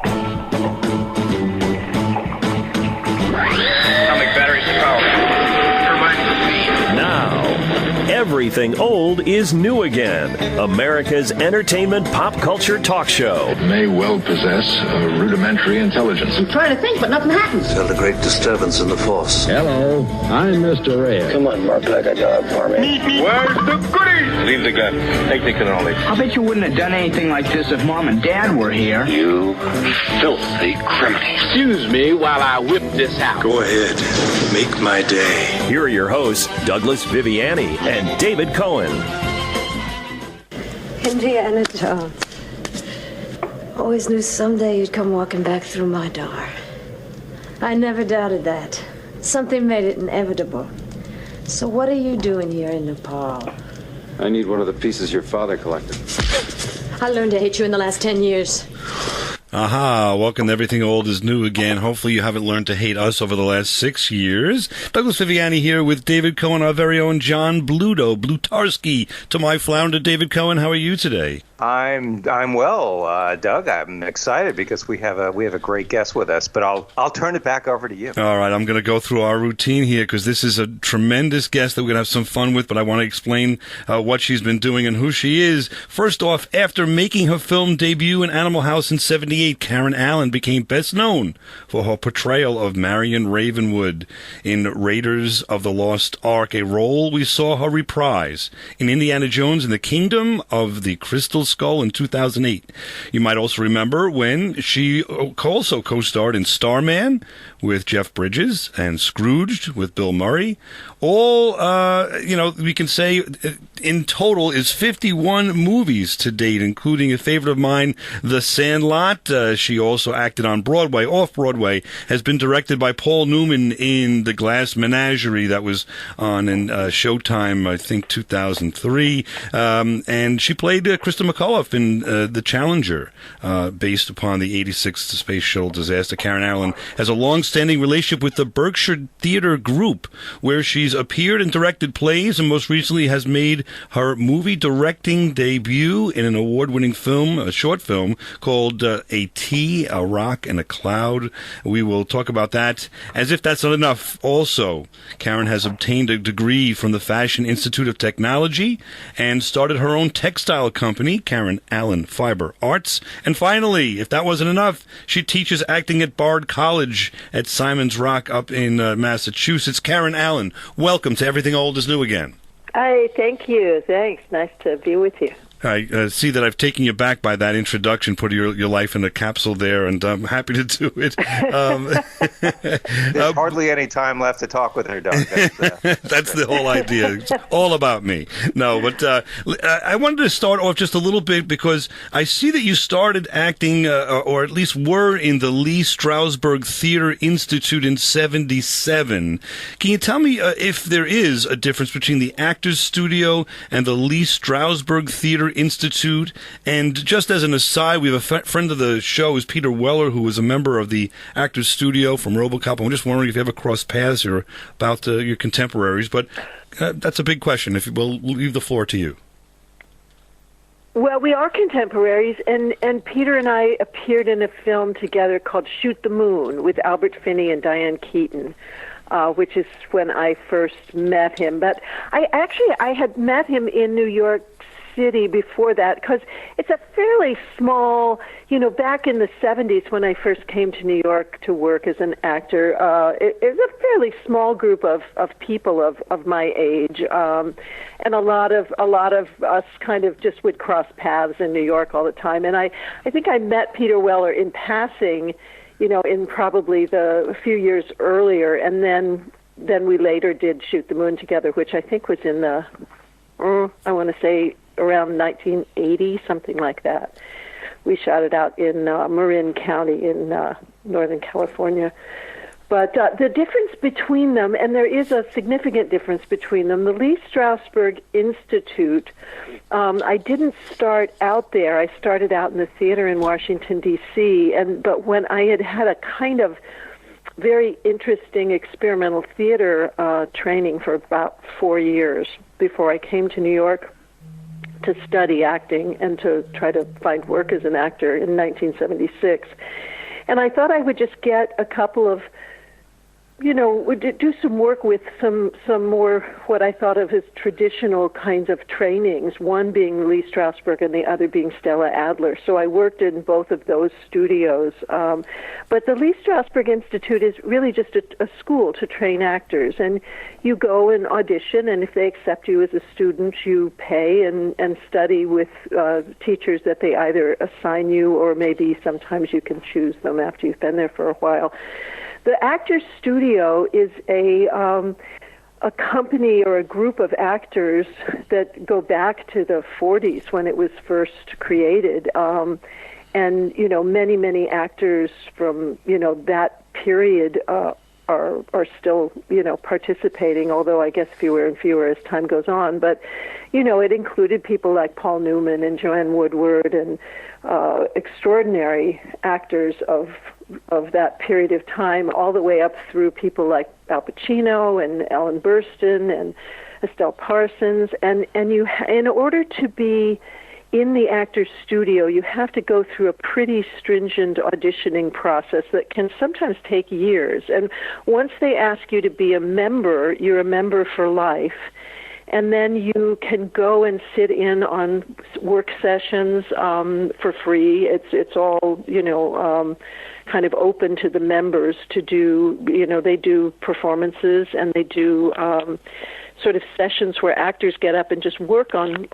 Atomic batteries to power. Turbines to speed. Now, everything old is new again. America's entertainment pop culture talk show. It may well possess a rudimentary intelligence. I'm trying to think, but nothing happens. Felt a great disturbance in the force. Hello, I'm Mr. Red. Come on, Mark, like a job for me. Where's the goodies? Leave the gun. Take the cannoli. I'll bet you wouldn't have done anything like this if Mom and Dad were here. You filthy criminal. Excuse me while I whip this out. Go ahead. Make my day. Here are your hosts, Douglas Viviani and David Cohen. Indiana Jones. Always knew someday you'd come walking back through my door. I never doubted that. Something made it inevitable. So what are you doing here in Nepal? I need one of the pieces your father collected. I learned to hate you in the last 10 years. Aha, welcome to Everything Old is New again. Hopefully you haven't learned to hate us over the last 6 years. Douglas Viviani here with David Cohen, our very own John Blutarski. To my flounder, David Cohen, how are you today? I'm well, Doug. I'm excited because we have a great guest with us, but I'll turn it back over to you. All right, I'm going to go through our routine here because this is a tremendous guest that we're going to have some fun with, but I want to explain what she's been doing and who she is. First off, after making her film debut in Animal House in 1978, Karen Allen became best known for her portrayal of Marion Ravenwood in Raiders of the Lost Ark, a role we saw her reprise in Indiana Jones and the Kingdom of the Crystal Skull in 2008. You might also remember when she also co-starred in Starman with Jeff Bridges and Scrooged with Bill Murray. All, we can say in total is 51 movies to date, including a favorite of mine, The Sandlot. She also acted on Broadway, off-Broadway, has been directed by Paul Newman in The Glass Menagerie that was on in Showtime, I think, 2003. And she played Krista McAuliffe in The Challenger, based upon the 86 Space Shuttle disaster. Karen Allen has a long-standing relationship with the Berkshire Theater Group, where she's appeared and directed plays, and most recently has made her movie directing debut in an award-winning film, a short film called A Tea, a Rock, and a Cloud. We will talk about that. As if that's not enough, also, Karen has obtained a degree from the Fashion Institute of Technology and started her own textile company, Karen Allen Fiber Arts. And finally, if that wasn't enough, she teaches acting at Bard College at Simon's Rock up in Massachusetts. Karen Allen, welcome to Everything Old is New again. Hi, thank you. Thanks. Nice to be with you. I see that I've taken you back by that introduction, putting your life in a capsule there, and I'm happy to do it. There's hardly any time left to talk with her, Doug. That's the whole idea. It's all about me. No, but I wanted to start off just a little bit because I see that you started acting, or at least were in the Lee Strasberg Theater Institute in 1977. Can you tell me if there is a difference between the Actors Studio and the Lee Strasberg Theater Institute? And just as an aside, we have a friend of the show is Peter Weller, who was a member of the Actors Studio from RoboCop. I'm just wondering if you ever crossed paths or about your contemporaries, but that's a big question. We'll leave the floor to you. Well, we are contemporaries, and Peter and I appeared in a film together called Shoot the Moon with Albert Finney and Diane Keaton, which is when I first met him. But I had met him in New York City before that, because it's a fairly small, back in the 70s when I first came to New York to work as an actor, it was a fairly small group of people of my age, and a lot of us kind of just would cross paths in New York all the time. And I think I met Peter Weller in passing, in probably a few years earlier, and then we later did Shoot the Moon together, which I think was in the, I want to say, around 1980, something like that. We shot it out in Marin County in Northern California. But the difference between them, and there is a significant difference between them, the Lee Strasberg Institute, I didn't start out there. I started out in the theater in Washington, D.C., but when I had a kind of very interesting experimental theater training for about 4 years before I came to New York, to study acting and to try to find work as an actor in 1976. And I thought I would just get a couple of, do some work with some more what I thought of as traditional kinds of trainings, one being Lee Strasberg and the other being Stella Adler. So I worked in both of those studios. But the Lee Strasberg Institute is really just a school to train actors. And you go and audition, and if they accept you as a student, you pay and study with teachers that they either assign you, or maybe sometimes you can choose them after you've been there for a while. The Actors Studio is a company or a group of actors that go back to the 40s when it was first created. And, many actors from, that period are still, participating, although I guess fewer and fewer as time goes on. But, it included people like Paul Newman and Joanne Woodward and extraordinary actors of that period of time, all the way up through people like Al Pacino and Ellen Burstyn and Estelle Parsons. And you, in order to be in the Actors Studio, you have to go through a pretty stringent auditioning process that can sometimes take years. And once they ask you to be a member, you're a member for life. And then you can go and sit in on work sessions for free. It's all, kind of open to the members to do, they do performances, and they do sort of sessions where actors get up and just work on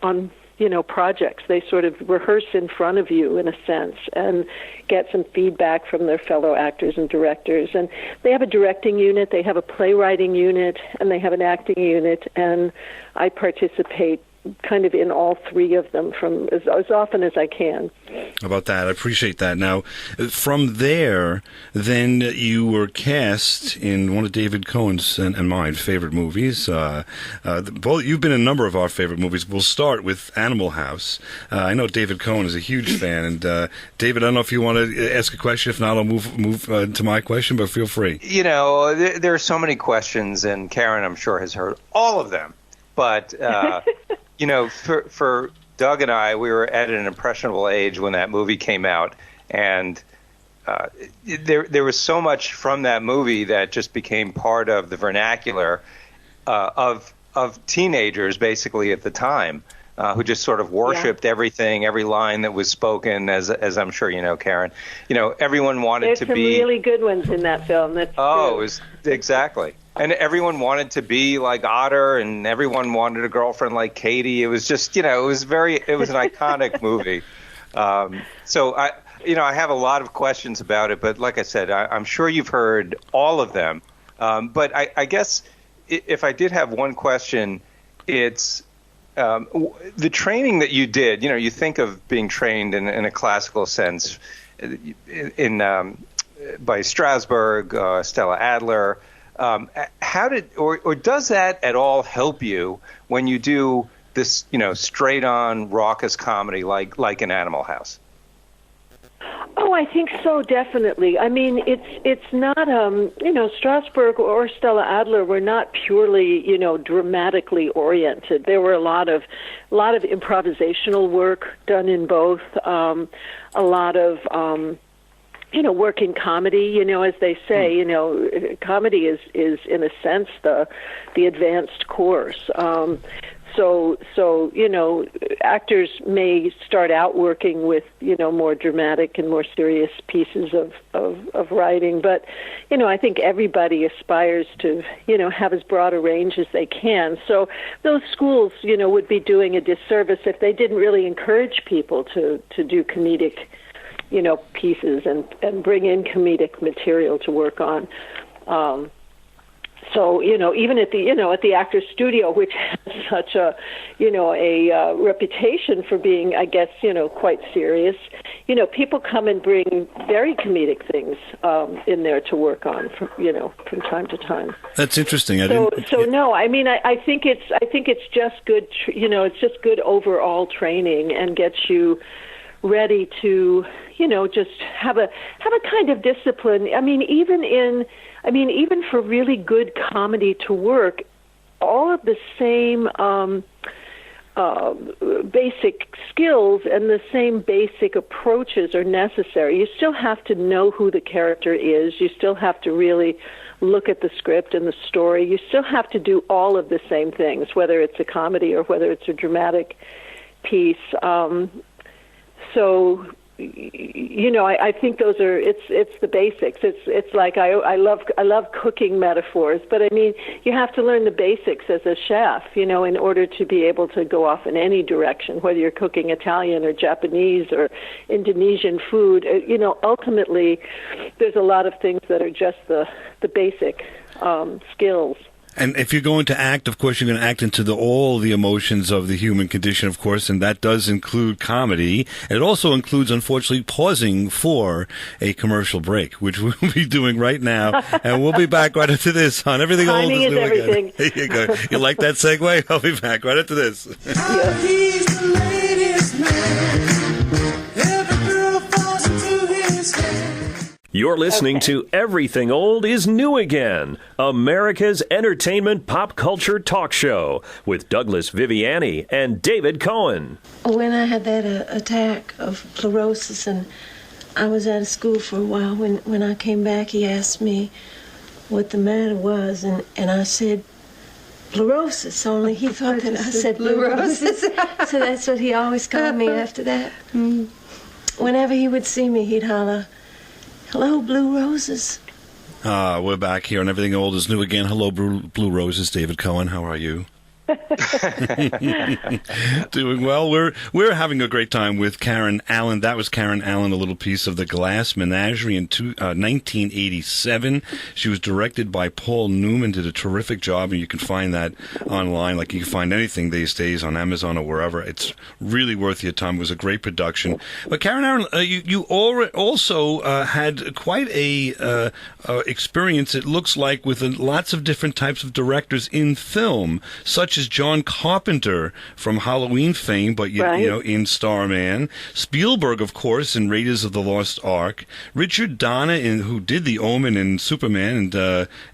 projects. They sort of rehearse in front of you, in a sense, and get some feedback from their fellow actors and directors. And they have a directing unit, they have a playwriting unit, and they have an acting unit, and I participate kind of in all three of them from as often as I can. How about that? I appreciate that. Now, from there, then you were cast in one of David Cohen's and mine favorite movies. Both you've been in a number of our favorite movies. We'll start with Animal House. I know David Cohen is a huge fan, and David, I don't know if you want to ask a question. If not, I'll move to my question, but feel free. There are so many questions, and Karen, I'm sure, has heard all of them. But for Doug and I, we were at an impressionable age when that movie came out, and there was so much from that movie that just became part of the vernacular of teenagers, basically, at the time, who just sort of worshipped everything, every line that was spoken, as I'm sure you know, Karen. Everyone wanted There's to some be really good ones in that film. That's true. it was exactly. And everyone wanted to be like Otter, and everyone wanted a girlfriend like Katie. It was just, it was an iconic movie. So I have a lot of questions about it, but like I said, I'm sure you've heard all of them. But I guess if I did have one question, it's the training that you did. You think of being trained in a classical sense by Strasberg, Stella Adler. How did or does that at all help you when you do this, straight on raucous comedy like in Animal House? Oh, I think so, definitely. I mean, it's not Strasberg or Stella Adler were not purely, dramatically oriented. There were a lot of improvisational work done in both, a lot of working comedy, as they say, comedy is in a sense the advanced course. So actors may start out working with, more dramatic and more serious pieces of writing, but, I think everybody aspires to, have as broad a range as they can. So those schools, would be doing a disservice if they didn't really encourage people to do comedic pieces and bring in comedic material to work on. So, even at the Actors Studio, which has such a reputation for being, I guess, quite serious, people come and bring very comedic things in there to work on, from time to time. That's interesting. No, I mean, I think it's just good, it's just good overall training and gets you ready to, just have a kind of discipline. I mean, even for really good comedy to work, all of the same basic skills and the same basic approaches are necessary. You still have to know who the character is. You still have to really look at the script and the story. You still have to do all of the same things, whether it's a comedy or whether it's a dramatic piece. So, you know, I think those are it's the basics. It's like I love cooking metaphors, but I mean, you have to learn the basics as a chef, you know, in order to be able to go off in any direction, whether you're cooking Italian or Japanese or Indonesian food. You know, ultimately, there's a lot of things that are just the basic skills. And if you're going to act, of course, you're going to act into all the emotions of the human condition, of course, and that does include comedy. And it also includes, unfortunately, pausing for a commercial break, which we'll be doing right now. And we'll be back right after this on Everything Old is New everything. Again. There you go. You like that segue? I'll be back right after this. You're listening to Everything Old is New Again, America's entertainment pop culture talk show with Douglas Viviani and David Cohen. When I had that attack of pleurosis and I was out of school for a while, when I came back, he asked me what the matter was, and I said, pleurosis, only he thought that I said pleurosis. So that's what he always called me after that. Whenever he would see me, he'd holler, "Hello, Blue Roses." We're back here on Everything Old is New Again. Hello, Blue Roses. David Cohen, how are you? Doing well. We're having a great time with Karen Allen. That was Karen Allen, a little piece of The Glass Menagerie in 1987. She was directed by Paul Newman, did a terrific job, and you can find that online. Like you can find anything these days on Amazon or wherever. It's really worth your time. It was a great production. But Karen Allen, you also had quite a experience, it looks like, with lots of different types of directors in film, such as John Carpenter from Halloween fame, but you know, in Starman. Spielberg, of course, in Raiders of the Lost Ark. Richard Donner, who did The Omen and Superman,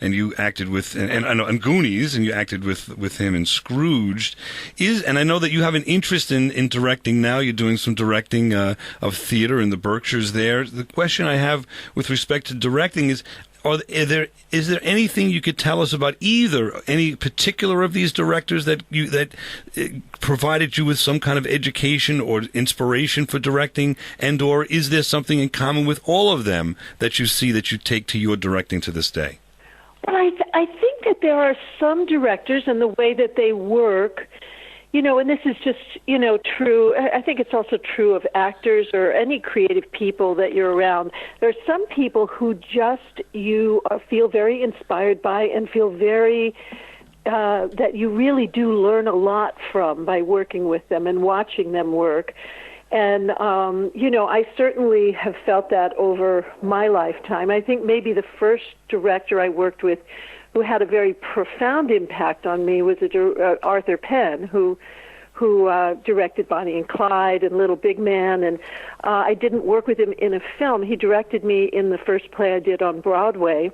and you acted with and Goonies, and you acted with him in Scrooged. And I know that you have an interest in directing now. You're doing some directing of theater in the Berkshires there. The question I have with respect to directing is there anything you could tell us about any particular of these directors that provided you with some kind of education or inspiration for directing, and or is there something in common with all of them that you see that you take to your directing to this day? Well, I think that there are some directors and the way that they work, you know, and this is just, you know, true. I think it's also true of actors or any creative people that you're around. There are some people who just you feel very inspired by and feel very that you really do learn a lot from by working with them and watching them work. And, you know, I certainly have felt that over my lifetime. I think maybe the first director I worked with who had a very profound impact on me was Arthur Penn, who directed Bonnie and Clyde and Little Big Man. And I didn't work with him in a film. He directed me in the first play I did on Broadway.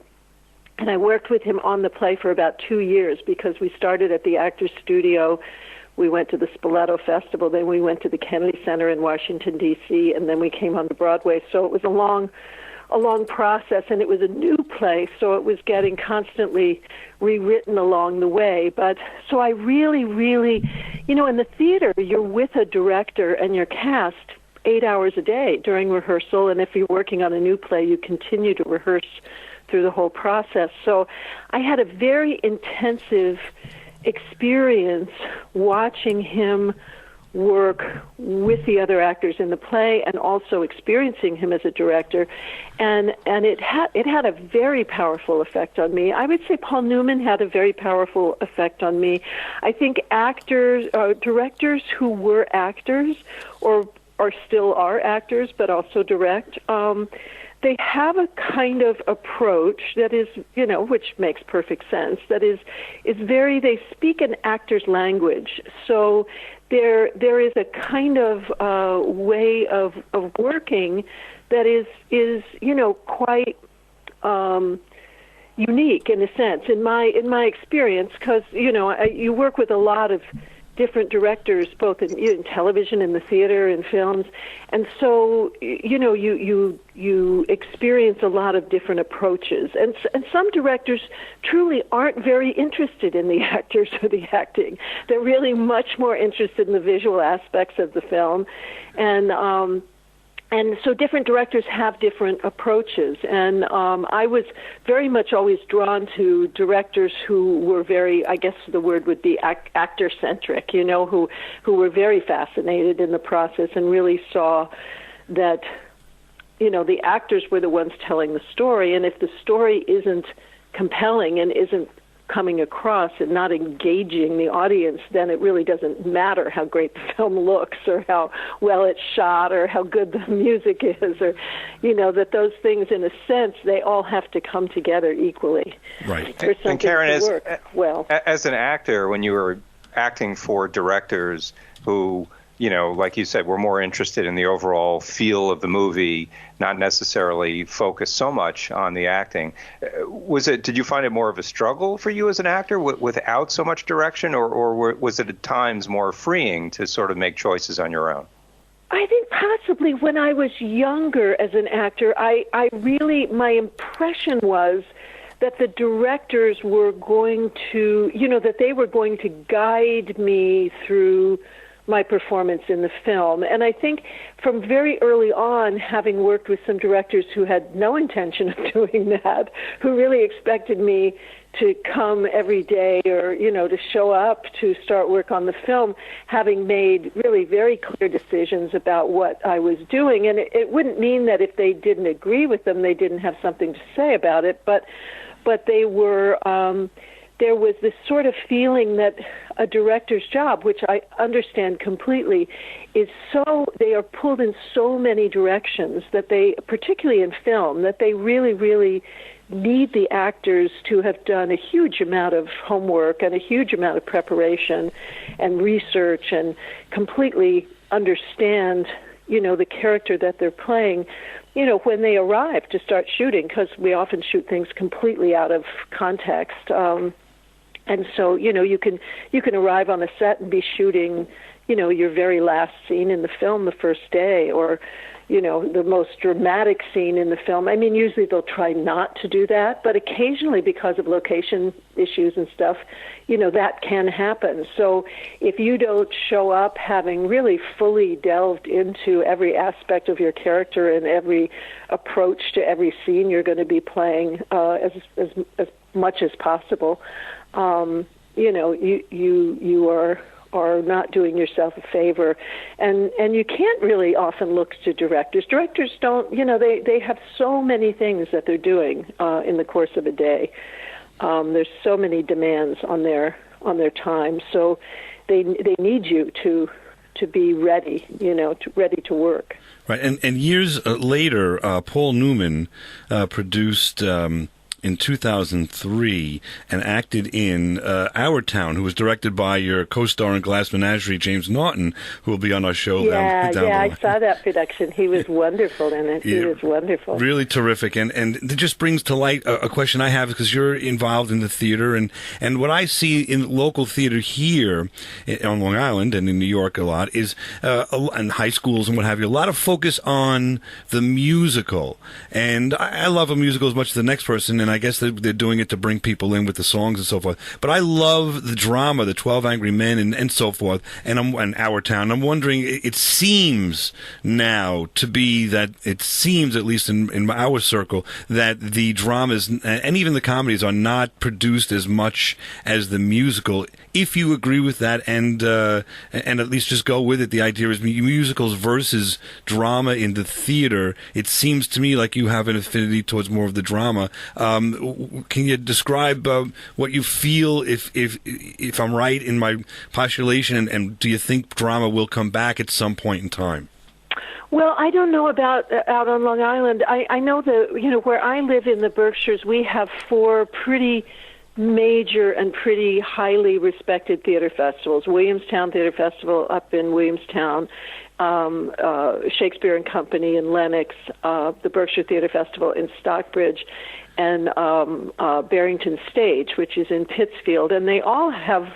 And I worked with him on the play for about 2 years because we started at the Actors Studio. We went to the Spoleto Festival. Then we went to the Kennedy Center in Washington, D.C., and then we came on to Broadway. So it was a long process, and it was a new play, so it was getting constantly rewritten along the way. But so I really, you know, in the theater, you're with a director and you're cast 8 hours a day during rehearsal, and if you're working on a new play, you continue to rehearse through the whole process. So I had a very intensive experience watching him work with the other actors in the play and also experiencing him as a director, and it had a very powerful effect on me. I would say Paul Newman had a very powerful effect on me. I think directors who were actors or still are actors but also direct, they have a kind of approach that is, you know, which makes perfect sense, that is they speak an actor's language. So there is a kind of way of working that is you know, quite unique in a sense in my experience, because you know you work with a lot of different directors, both in television, in the theater, in films, and so you experience a lot of different approaches. And some directors truly aren't very interested in the actors or the acting. They're really much more interested in the visual aspects of the film, and so different directors have different approaches. And I was very much always drawn to directors who were very, I guess the word would be actor-centric, who were very fascinated in the process and really saw that, the actors were the ones telling the story. And if the story isn't compelling and isn't coming across and not engaging the audience, then it really doesn't matter how great the film looks or how well it's shot or how good the music is, or that those things, in a sense, they all have to come together equally. Right. For something and Karen, to work well. As an actor, when you were acting for directors who, like you said, were more interested in the overall feel of the movie, not necessarily focused so much on the acting. Did you find it more of a struggle for you as an actor without so much direction, or was it at times more freeing to sort of make choices on your own? I think possibly when I was younger as an actor, I really, my impression was that the directors were going to, that they were going to guide me through my performance in the film. And I think from very early on, having worked with some directors who had no intention of doing that, who really expected me to come every day or, to show up to start work on the film, having made really very clear decisions about what I was doing. And it wouldn't mean that if they didn't agree with them, they didn't have something to say about it, but they were... there was this sort of feeling that a director's job, which I understand completely, is they are pulled in so many directions that they, particularly in film, that they really, really need the actors to have done a huge amount of homework and a huge amount of preparation and research and completely understand, the character that they're playing, when they arrive to start shooting, because we often shoot things completely out of context. And so, you can arrive on a set and be shooting, your very last scene in the film the first day, or, the most dramatic scene in the film. I mean, usually they'll try not to do that, but occasionally because of location issues and stuff, that can happen. So if you don't show up having really fully delved into every aspect of your character and every approach to every scene you're going to be playing as much as possible, you are not doing yourself a favor, and you can't really often look to directors. Directors don't, they have so many things that they're doing in the course of a day. There's so many demands on their time, so they need you to be ready, ready to work. Right, and years later, Paul Newman produced. In 2003, and acted in Our Town, who was directed by your co-star in Glass Menagerie, James Naughton, who will be on our show. Yeah, I saw that production. He was wonderful in it. He was wonderful. Really terrific. And it just brings to light a question I have, because you're involved in the theater, and what I see in local theater here on Long Island and in New York a lot is, and high schools and what have you, a lot of focus on the musical. And I love a musical as much as the next person, and I guess they're doing it to bring people in with the songs and so forth. But I love the drama, the 12 Angry Men and so forth, and Our Town. I'm wondering, it seems now to be that, it seems, at least in our circle, that the dramas and even the comedies are not produced as much as the musical. If you agree with that, and at least just go with it, the idea is musicals versus drama in the theater. It seems to me like you have an affinity towards more of the drama. Can you describe what you feel, if I'm right in my postulation, and do you think drama will come back at some point in time? Well, I don't know about out on Long Island. I know where I live in the Berkshires, we have 4 pretty major and pretty highly respected theater festivals. Williamstown Theater Festival up in Williamstown, Shakespeare and Company in Lenox, the Berkshire Theater Festival in Stockbridge, and Barrington Stage, which is in Pittsfield, and they all have,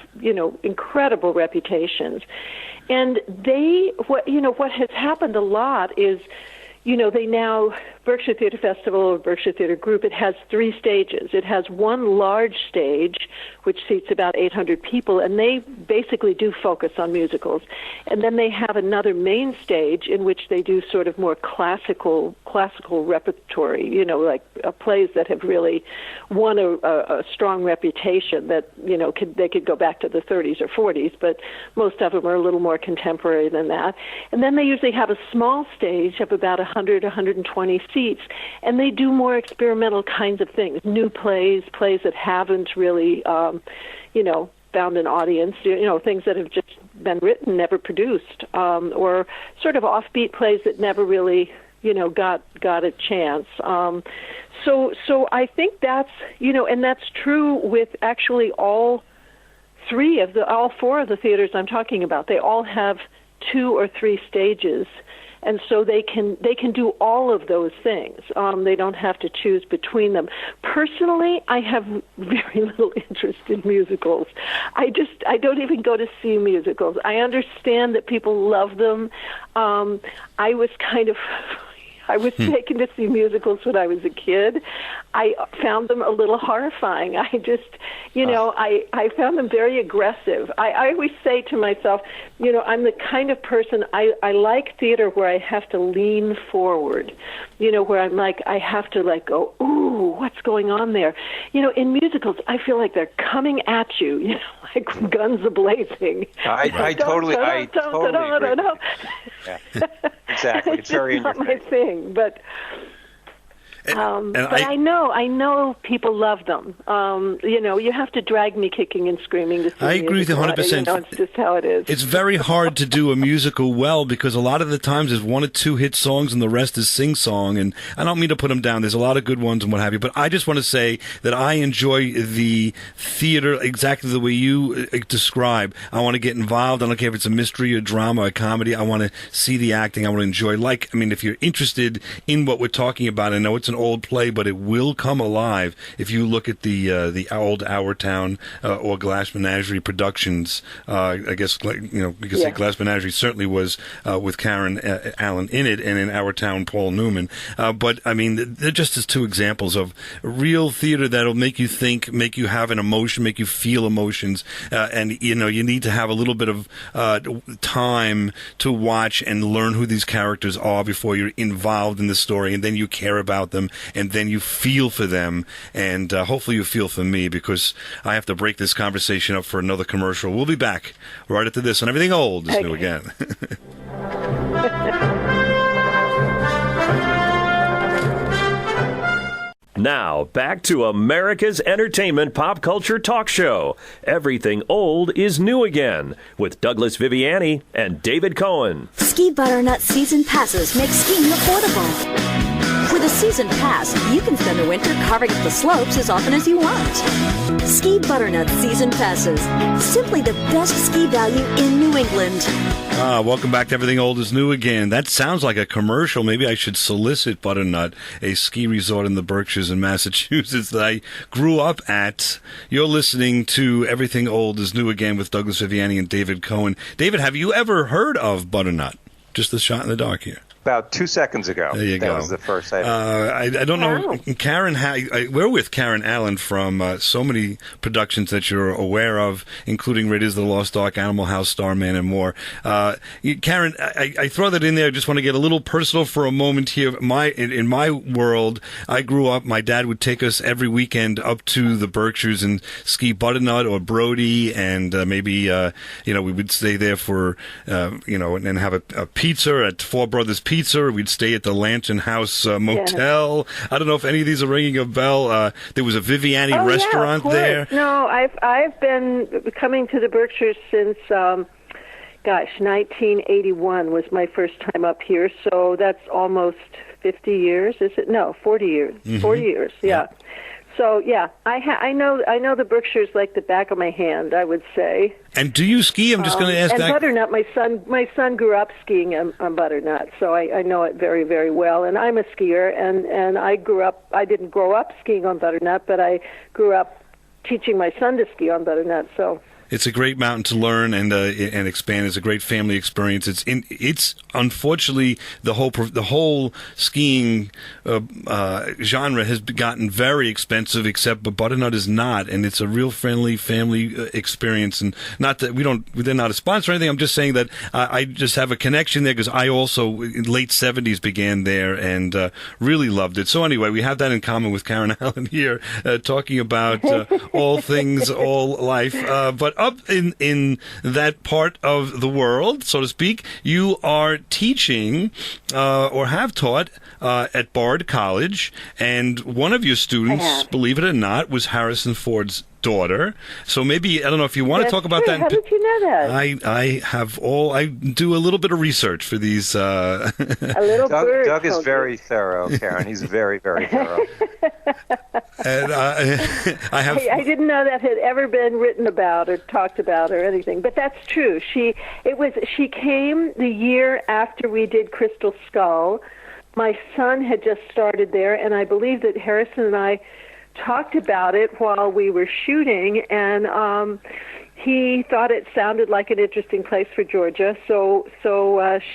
incredible reputations. And what has happened a lot is, they now, Berkshire Theater Festival or Berkshire Theater Group, it has 3 stages. It has one large stage, which seats about 800 people, and they basically do focus on musicals. And then they have another main stage in which they do sort of more classical repertory, like plays that have really won a strong reputation that, they could go back to the 30s or 40s, but most of them are a little more contemporary than that. And then they usually have a small stage of about 100, 120 seats, and they do more experimental kinds of things, new plays that haven't really, found an audience, things that have just been written, never produced, or sort of offbeat plays that never really, got a chance. So I think that's, and that's true with actually all 4 of the theaters I'm talking about. They all have 2 or 3 stages. And so they can do all of those things. They don't have to choose between them. Personally, I have very little interest in musicals. I don't even go to see musicals. I understand that people love them. I was taken to see musicals when I was a kid. I found them a little horrifying. I just, I found them very aggressive. I always say to myself, I'm the kind of person, I like theater where I have to lean forward, where I'm like, I have to go, ooh, what's going on there? In musicals, I feel like they're coming at you, like guns a-blazing. I totally agree. Yeah, exactly. It's very interesting. Not my thing, but I know people love them. You have to drag me kicking and screaming to see. I agree with you 100%. It's just how it is. It's very hard to do a musical well because a lot of the times there's 1 or 2 hit songs and the rest is sing-song. And I don't mean to put them down. There's a lot of good ones and what have you. But I just want to say that I enjoy the theater exactly the way you describe. I want to get involved. I don't care if it's a mystery, a drama, a comedy. I want to see the acting. I want to enjoy. If you're interested in what we're talking about, I know it's an old play, but it will come alive if you look at the old Our Town or Glass Menagerie productions. I guess you could say Glass Menagerie certainly was with Karen Allen in it, and in Our Town Paul Newman. But I mean, they're just as 2 examples of real theater that'll make you think, make you have an emotion, make you feel emotions, and you need to have a little bit of time to watch and learn who these characters are before you're involved in the story, and then you care about them, and then you feel for them, and hopefully you feel for me, because I have to break this conversation up for another commercial. We'll be back right after this on Everything Old is New Again. Now, back to America's entertainment pop culture talk show. Everything Old is New Again, with Douglas Viviani and David Cohen. Ski Butternut season passes make skiing affordable. With a season pass, you can spend the winter carving up the slopes as often as you want. Ski Butternut season passes. Simply the best ski value in New England. Welcome back to Everything Old is New Again. That sounds like a commercial. Maybe I should solicit Butternut, a ski resort in the Berkshires in Massachusetts that I grew up at. You're listening to Everything Old is New Again with Douglas Viviani and David Cohen. David, have you ever heard of Butternut? Just a shot in the dark here. About 2 seconds ago. There you go. That was the first I don't know. Karen, we're with Karen Allen from so many productions that you're aware of, including Raiders of the Lost Ark, Animal House, Starman, and more. Karen, I throw that in there. I just want to get a little personal for a moment here. In my world, I grew up, my dad would take us every weekend up to the Berkshires and ski Butternut or Brody, and maybe, we would stay there for, and have a pizza at Four Brothers Pizza. We'd stay at the Lantern House Motel. Yeah. I don't know if any of these are ringing a bell. There was a Viviani restaurant there. No, I've been coming to the Berkshires since 1981 was my first time up here. So that's almost 50 years, is it? No, 40 years. Mm-hmm. 40 years, yeah. So yeah, I know the Berkshires like the back of my hand, I would say. And do you ski? I'm just going to ask and that. Butternut, my son grew up skiing on Butternut, so I know it very, very well. And I'm a skier, and I didn't grow up skiing on Butternut, but I grew up teaching my son to ski on Butternut. So it's a great mountain to learn and expand. It's a great family experience. It's unfortunately the whole skiing genre has gotten very expensive. Except Butternut is not, and it's a real friendly family experience. And not that they're not a sponsor or anything. I'm just saying that I just have a connection there because I also in late '70s began there and really loved it. So anyway, we have that in common with Karen Allen here, talking about all things, all life, but. Up in that part of the world, so to speak, you are teaching or have taught at Bard College, and one of your students, believe it or not, was Harrison Ford's daughter. So maybe, I don't know if you want to talk about that. How did you know that? I do a little bit of research for these. A little bird. Doug is very thorough, Karen. He's very, very thorough. And I didn't know that had ever been written about or talked about or anything, but that's true. She came the year after we did Crystal Skull. My son had just started there, and I believe that Harrison and I talked about it while we were shooting, and he thought it sounded like an interesting place for Georgia. So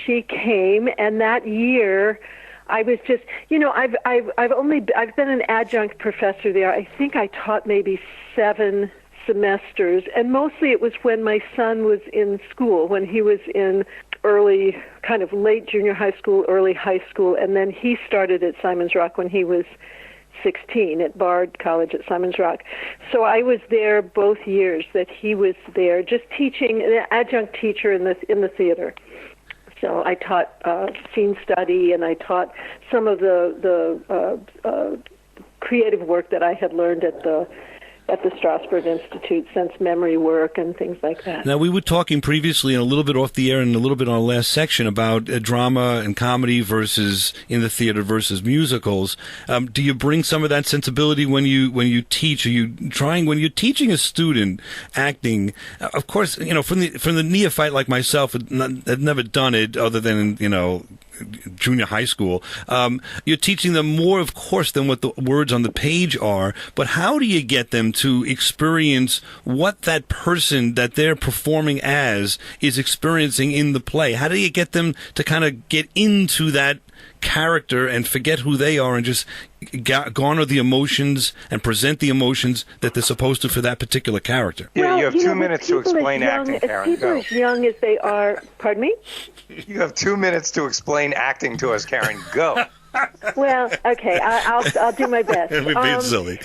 she came, and that year I was just, I've been an adjunct professor there. I think I taught maybe 7 semesters, and mostly it was when my son was in school, when he was in early, kind of late junior high school, early high school, and then he started at Simon's Rock when he was 16 at Bard College at Simon's Rock. So I was there both years that he was there, just teaching, an adjunct teacher in the theater. So I taught scene study, and I taught some of the creative work that I had learned at the Strasberg Institute, sense memory work and things like that. Now, we were talking previously and a little bit off the air and a little bit on our last section about drama and comedy versus in the theater versus musicals. Do you bring some of that sensibility when you teach? Are you trying, when you're teaching a student acting, of course, from the neophyte like myself, had never done it other than, junior high school, you're teaching them more, of course, than what the words on the page are, but how do you get them to experience what that person that they're performing as is experiencing in the play? How do you get them to kind of get into that character and forget who they are and just garner the emotions and present the emotions that they're supposed to for that particular character? Yeah, you have 2 minutes to explain acting, Karen. People as young as they are, pardon me? You have 2 minutes to explain acting to us, Karen. Go. Well, okay, I'll do my best. We're being silly.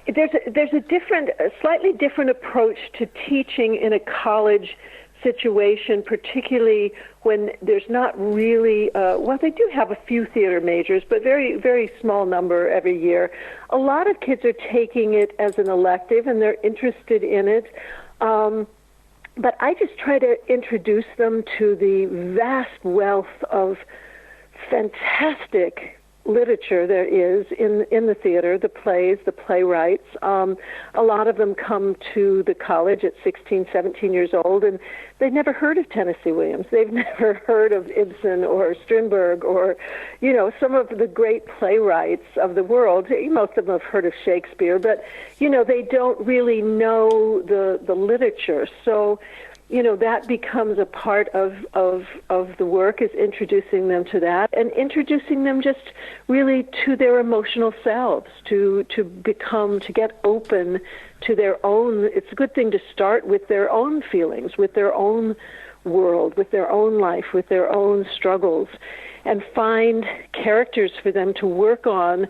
There's a slightly different approach to teaching in a college situation, particularly when there's not really, they do have a few theater majors, but very, very small number every year. A lot of kids are taking it as an elective, and they're interested in it. But I just try to introduce them to the vast wealth of fantastic literature there is in the theater, the plays, the playwrights. A lot of them come to the college at 16, 17 years old, and they've never heard of Tennessee Williams. They've never heard of Ibsen or Strindberg or, some of the great playwrights of the world. Most of them have heard of Shakespeare, but, they don't really know the literature. So, that becomes a part of the work, is introducing them to that and introducing them just really to their emotional selves, to get open to their own. It's a good thing to start with their own feelings, with their own world, with their own life, with their own struggles, and find characters for them to work on,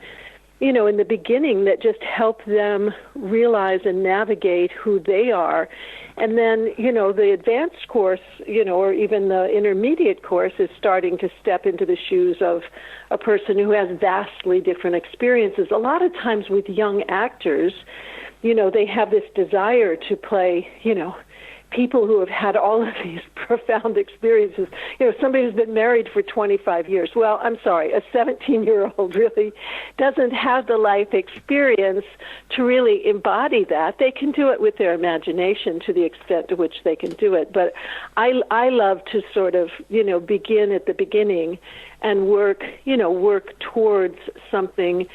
in the beginning that just help them realize and navigate who they are. And then, the advanced course, or even the intermediate course is starting to step into the shoes of a person who has vastly different experiences. A lot of times with young actors, they have this desire to play, people who have had all of these profound experiences. Somebody who's been married for 25 years. Well, I'm sorry, a 17-year-old really doesn't have the life experience to really embody that. They can do it with their imagination to the extent to which they can do it. But I love to sort of, begin at the beginning and work towards something,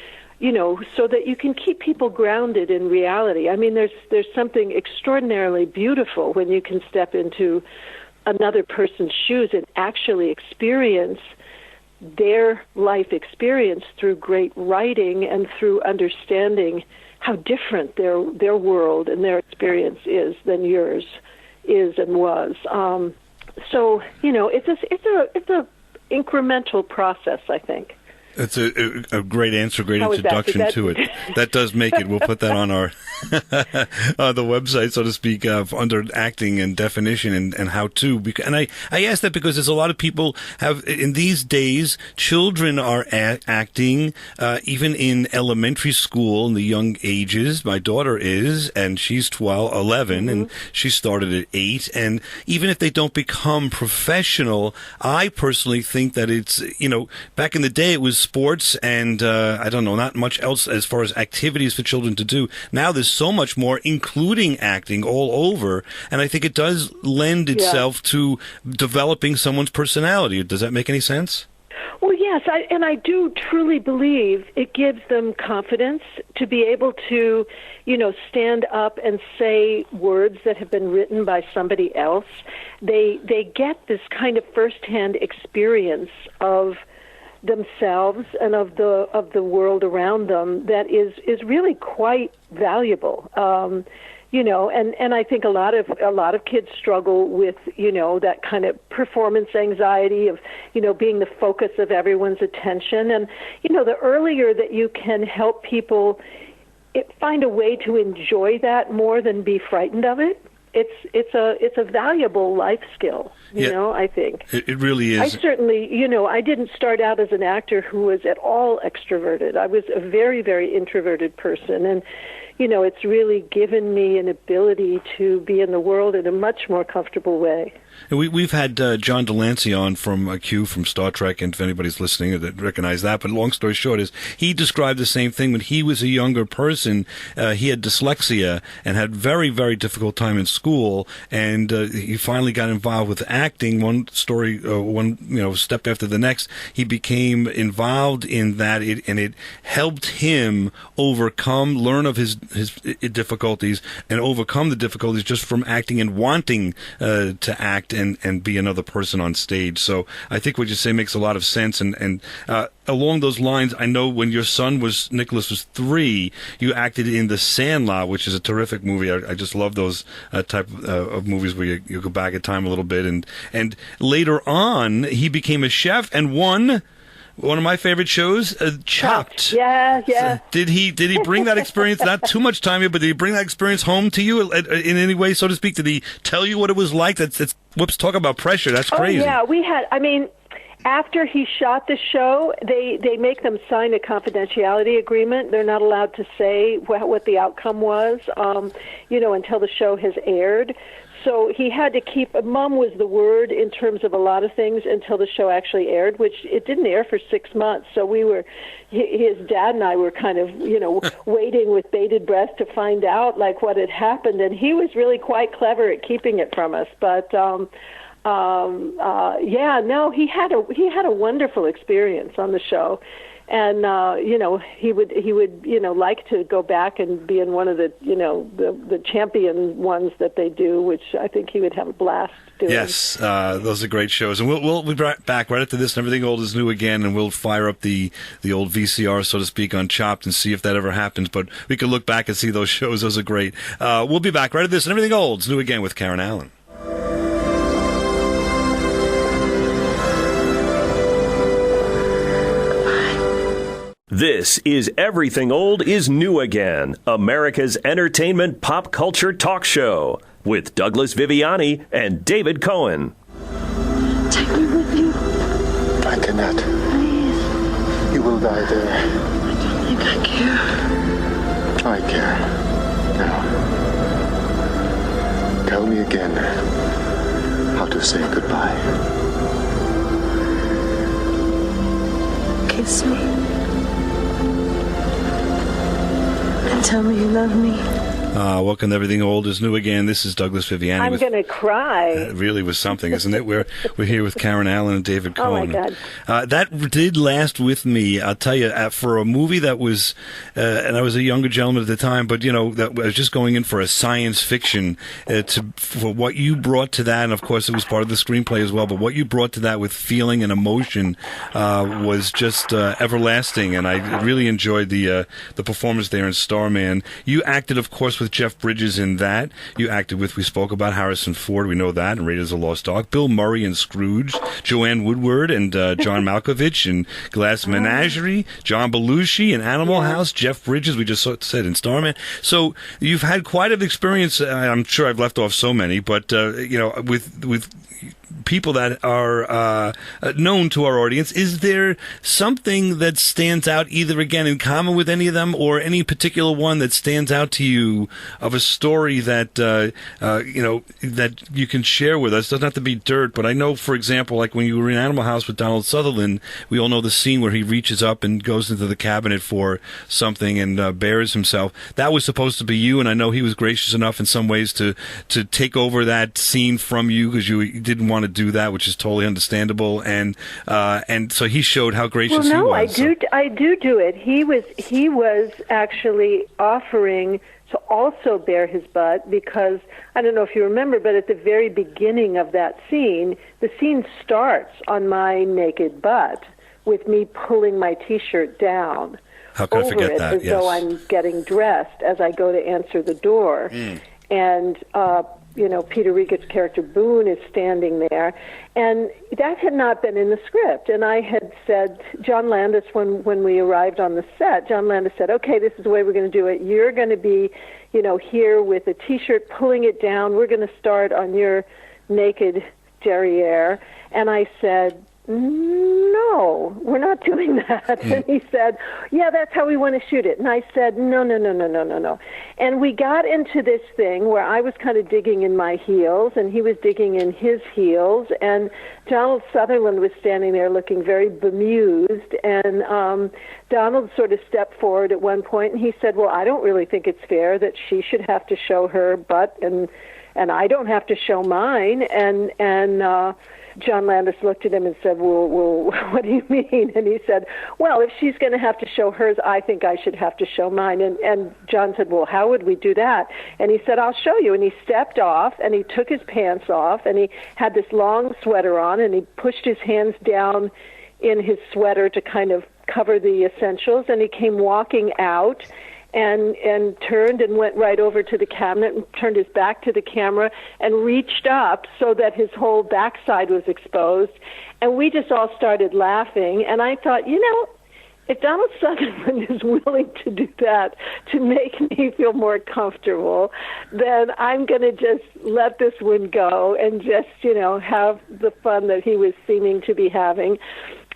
so that you can keep people grounded in reality. I mean, there's something extraordinarily beautiful when you can step into another person's shoes and actually experience their life experience through great writing and through understanding how different their world and their experience is than yours is and was. So it's a incremental process, I think. That's a great answer, great introduction to it. That does make it. We'll put that on our the website, so to speak, under acting and definition and how to. And I ask that because there's a lot of people have, in these days, children are acting, even in elementary school in the young ages. My daughter is, and she's 11, and she started at 8. And even if they don't become professional, I personally think that it's, back in the day it was sports and I don't know, not much else as far as activities for children to do. Now there's so much more, including acting, all over, and I think it does lend itself to developing someone's personality. Does that make any sense? Well, yes, I do truly believe it gives them confidence to be able to, stand up and say words that have been written by somebody else. They get this kind of firsthand experience of themselves and of the world around them that is really quite valuable. And I think a lot of kids struggle with, that kind of performance anxiety of, being the focus of everyone's attention. And, the earlier that you can help people find a way to enjoy that more than be frightened of it, it's a valuable life skill, I think. It really is. I certainly, I didn't start out as an actor who was at all extroverted. I was a very, very introverted person. And, it's really given me an ability to be in the world in a much more comfortable way. We've had John Lancie on from Q from Star Trek, and if anybody's listening that recognize that, but long story short is he described the same thing when he was a younger person. He had dyslexia and had very, very difficult time in school, and he finally got involved with acting. One story, step after the next, he became involved in that, and it helped him learn of his difficulties and overcome the difficulties just from acting and wanting to act and be another person on stage. So I think what you say makes a lot of sense. And along those lines, I know when your son Nicholas was 3, you acted in The Sandlot, which is a terrific movie. I just love those type of movies where you go back in time a little bit. And later on, he became a chef and won one of my favorite shows, Chopped. Yeah. So did he bring that experience? Not too much time here, but did he bring that experience home to you in any way, so to speak? Did he tell you what it was like? Whoops! Talk about pressure. That's crazy. Oh yeah, we had. I mean, after he shot the show, they make them sign a confidentiality agreement. They're not allowed to say what the outcome was, until the show has aired. So he had to keep, mum was the word in terms of a lot of things until the show actually aired, which it didn't air for 6 months. So his dad and I were kind of, waiting with bated breath to find out what had happened. And he was really quite clever at keeping it from us. But, he had a wonderful experience on the show. And he would like to go back and be in one of the champion ones that they do, which I think he would have a blast doing. Yes, those are great shows, and we'll be back right after this. And Everything Old is New again, and we'll fire up the old VCR, so to speak, on Chopped and see if that ever happens. But we can look back and see those shows; those are great. We'll be back right after this, and Everything Old is New again with Karen Allen. This is Everything Old is New Again, America's entertainment pop culture talk show with Douglas Viviani and David Cohen. Take me with you. I cannot. Please. You will die there. I don't think I care. I care. Now, tell Tell me again how to say goodbye. Kiss me. And tell me you love me. Welcome to Everything Old is New Again. This is Douglas Viviani. I'm going to cry. It really was something, isn't it? We're here with Karen Allen and David Cohen. Oh, my God. That did last with me. I'll tell you, for a movie that was, and I was a younger gentleman at the time, but, that I was just going in for a science fiction, for what you brought to that, and of course it was part of the screenplay as well, but what you brought to that with feeling and emotion was just everlasting, and I really enjoyed the performance there in Starman. You acted, of course, with Jeff Bridges in that. You acted with, we spoke about Harrison Ford, we know that, and Raiders of the Lost Ark. Bill Murray in Scrooge, Joanne Woodward and John Malkovich in Glass Menagerie, John Belushi in Animal House, Jeff Bridges, we just said in Starman. So you've had quite an experience. I'm sure I've left off so many, but with people that are known to our audience, is there something that stands out, either again in common with any of them, or any particular one that stands out to you of a story that that you can share with us? It doesn't have to be dirt, but I know, for example, like when you were in Animal House with Donald Sutherland, we all know the scene where he reaches up and goes into the cabinet for something and bares himself. That was supposed to be you, and I know he was gracious enough in some ways to take over that scene from you because you didn't want to do that, which is totally understandable, and so he showed how gracious he was. I do it. He was actually offering to also bare his butt, because I don't know if you remember, but at the very beginning of that scene, the scene starts on my naked butt with me pulling my T-shirt down. How could I forget that? As though I'm getting dressed as I go to answer the door. And Peter Rigaud's character Boone is standing there, and that had not been in the script. And I had said, John Landis, when we arrived on the set, John Landis said, okay, this is the way we're going to do it. You're going to be, here with a T-shirt, pulling it down. We're going to start on your naked derriere. And I said, no, we're not doing that. And he said, yeah, that's how we want to shoot it. And I said, no. And we got into this thing where I was kind of digging in my heels and he was digging in his heels, and Donald Sutherland was standing there looking very bemused, and Donald sort of stepped forward at one point and he said, well, I don't really think it's fair that she should have to show her butt and I don't have to show mine. And John Landis looked at him and said, well, what do you mean? And he said, well, if she's going to have to show hers, I think I should have to show mine. And John said, well, how would we do that? And he said, I'll show you. And he stepped off, and he took his pants off, and he had this long sweater on, and he pushed his hands down in his sweater to kind of cover the essentials, and he came walking out, and turned and went right over to the cabinet and turned his back to the camera and reached up so that his whole backside was exposed. And we just all started laughing. And I thought, if Donald Sutherland is willing to do that to make me feel more comfortable, then I'm going to just let this one go and just, have the fun that he was seeming to be having.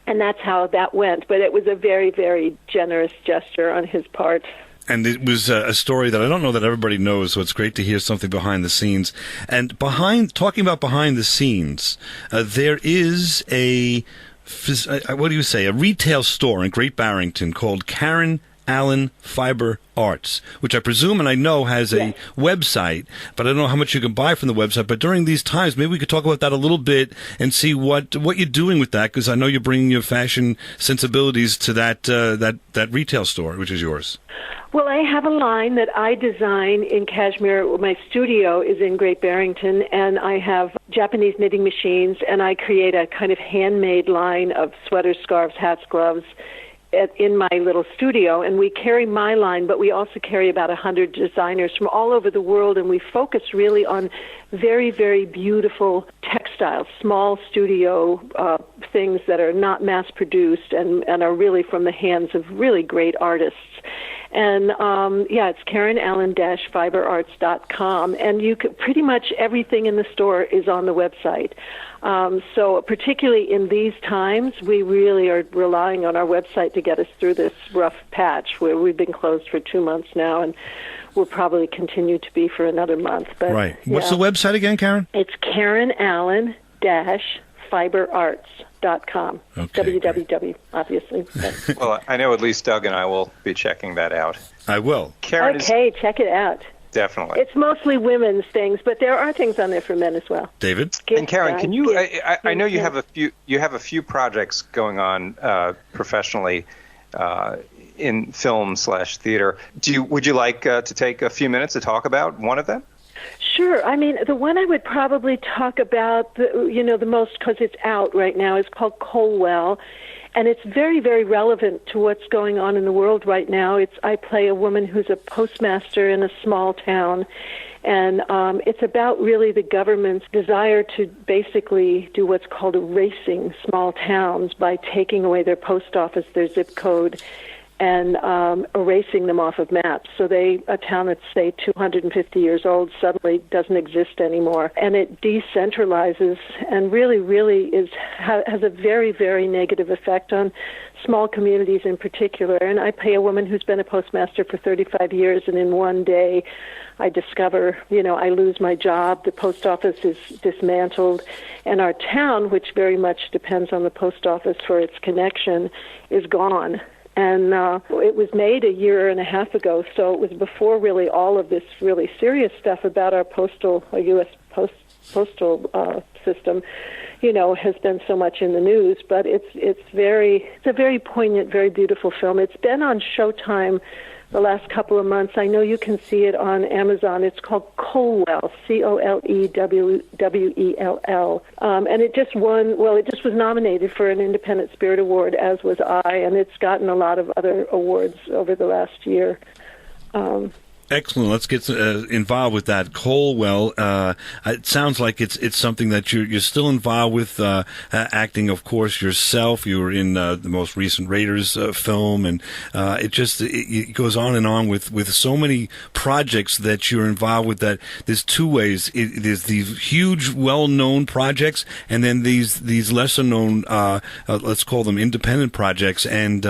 And that's how that went. But it was a very, very generous gesture on his part. And it was a story that I don't know that everybody knows, so it's great to hear something behind the scenes. And talking about behind the scenes, there is a retail store in Great Barrington called Karen Allen Fiber Arts, which I presume and I know has a website, but I don't know how much you can buy from the website. But during these times, maybe we could talk about that a little bit and see what you're doing with that, because I know you're bringing your fashion sensibilities to that retail store, which is yours. Well, I have a line that I design in cashmere. My studio is in Great Barrington, and I have Japanese knitting machines, and I create a kind of handmade line of sweaters, scarves, hats, gloves in my little studio. And we carry my line, but we also carry about 100 designers from all over the world, and we focus really on very, very beautiful textiles, small studio things that are not mass-produced and are really from the hands of really great artists. And it's KarenAllen-FiberArts.com, and you could pretty much everything in the store is on the website. So particularly in these times, we really are relying on our website to get us through this rough patch where we've been closed for 2 months now, and will probably continue to be for another month. But, right. What's the website again, Karen? It's KarenAllen-FiberArts.com. Okay, www, obviously. Well, I know at least Doug and I will be checking that out. I will. Karen check it out. Definitely. It's mostly women's things, but there are things on there for men as well. David? And Karen, can you? I know you have a few projects going on professionally in film/theater. Would you like to take a few minutes to talk about one of them? Sure. I mean, the one I would probably talk about, the most, because it's out right now, is called Colwell. And it's very, very relevant to what's going on in the world right now. I play a woman who's a postmaster in a small town, and it's about really the government's desire to basically do what's called erasing small towns by taking away their post office, their zip code, and erasing them off of maps. So a town that's, say, 250 years old suddenly doesn't exist anymore. And it decentralizes and really has a very, very negative effect on small communities in particular. And I play a woman who's been a postmaster for 35 years, and in one day I discover, I lose my job, the post office is dismantled, and our town, which very much depends on the post office for its connection, is gone. And it was made a year and a half ago, so it was before really all of this really serious stuff about our U.S. postal system, has been so much in the news. But it's a very poignant, very beautiful film. It's been on Showtime the last couple of months. I know you can see it on Amazon. It's called Colwell, Colwell. And it just was nominated for an Independent Spirit Award, as was I, and it's gotten a lot of other awards over the last year. Excellent. Let's get involved with that. Colwell. It sounds like it's something that you're still involved with, acting, of course, yourself. You were in the most recent Raiders film, and it goes on with so many projects that you're involved with. That there's two ways. There's these huge, well-known projects, and then these lesser-known, let's call them independent projects. And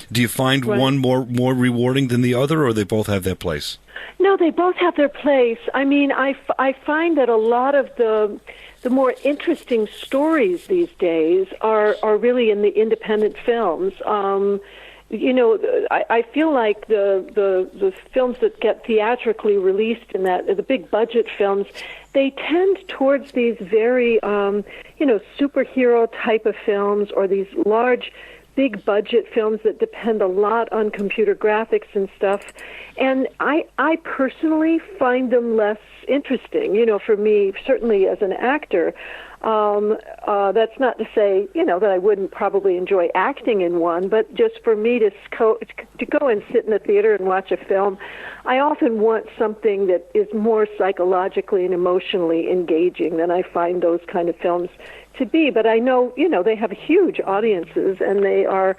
do you find one more rewarding than the other, or they both have their place? No, they both have their place. I mean, I find that a lot of the more interesting stories these days are really in the independent films. I feel like the films that get theatrically released in the big budget films, they tend towards these very, superhero type of films, or these large, big budget films that depend a lot on computer graphics and stuff. And I personally find them less interesting. For me, certainly as an actor, that's not to say, that I wouldn't probably enjoy acting in one, but just for me to go and sit in the theater and watch a film, I often want something that is more psychologically and emotionally engaging than I find those kind of films to be. But I know, they have huge audiences, and they are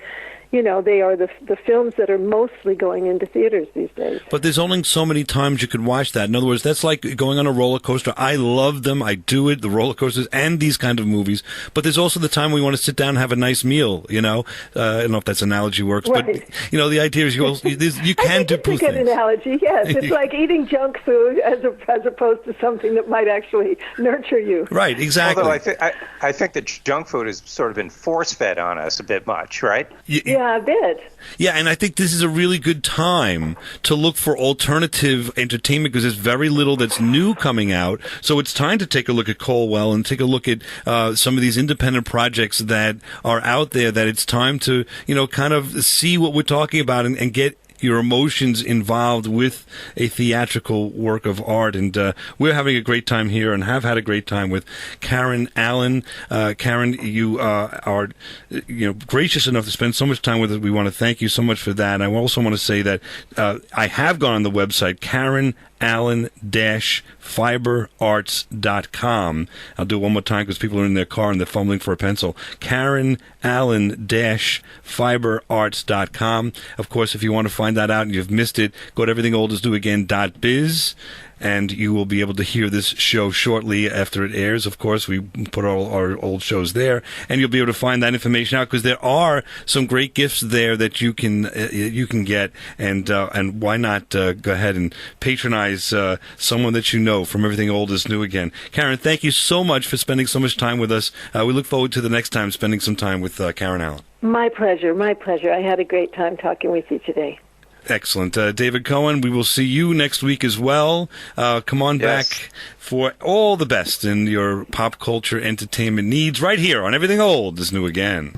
the films that are mostly going into theaters these days. But there's only so many times you could watch that. In other words, that's like going on a roller coaster. I love them. I do it, the roller coasters and these kind of movies. But there's also the time we want to sit down and have a nice meal, I don't know if that analogy works. Right. But, the idea is you can do it's a good analogy, yes. It's like eating junk food as opposed to something that might actually nurture you. Right, exactly. Although I think that junk food has sort of been force-fed on us a bit much, right? Yeah, a bit. Yeah, and I think this is a really good time to look for alternative entertainment, because there's very little that's new coming out. So it's time to take a look at Colwell and take a look at some of these independent projects that are out there, that it's time to, kind of see what we're talking about and get your emotions involved with a theatrical work of art. And we're having a great time here, and have had a great time with Karen Allen. Karen, you are gracious enough to spend so much time with us. We want to thank you so much for that. I also want to say that I have gone on the website, KarenAllen-FiberArts.com. I'll do it one more time because people are in their car and they're fumbling for a pencil. KarenAllen-FiberArts.com. Of course, if you want to find that out and you've missed it, go to everythingoldisnewagain.biz. and you will be able to hear this show shortly after it airs. Of course, we put all our old shows there, and you'll be able to find that information out, because there are some great gifts there that you can get, and why not go ahead and patronize someone that you know from Everything Old is New Again. Karen, thank you so much for spending so much time with us. We look forward to the next time spending some time with Karen Allen. My pleasure. I had a great time talking with you today. Excellent. David Cohen, we will see you next week as well. Come on back for all the best in your pop culture entertainment needs right here on Everything Old is New Again.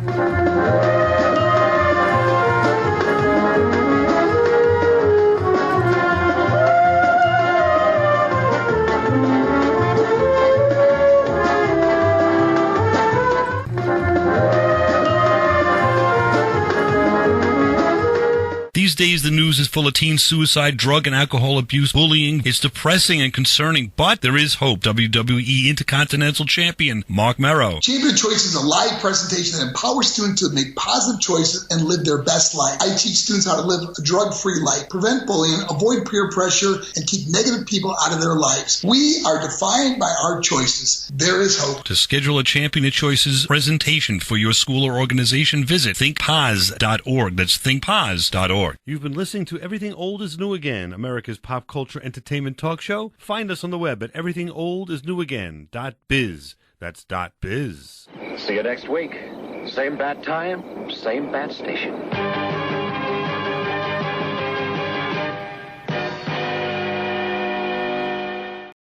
These days, the news is full of teen suicide, drug and alcohol abuse, bullying. It's depressing and concerning, but there is hope. WWE Intercontinental Champion Mark Merrow. Champion Choice is a live presentation that empowers students to make positive choices and live their best life. I teach students how to live a drug-free life, prevent bullying, avoid peer pressure, and keep negative people out of their lives. We are defined by our choices. There is hope. To schedule a Champion of Choices presentation for your school or organization, visit thinkpaz.org. That's thinkpaz.org. You've been listening to Everything Old is New Again, America's pop culture entertainment talk show. Find us on the web at everythingoldisnewagain.biz. That's .biz. See you next week. Same bat time, same bat station.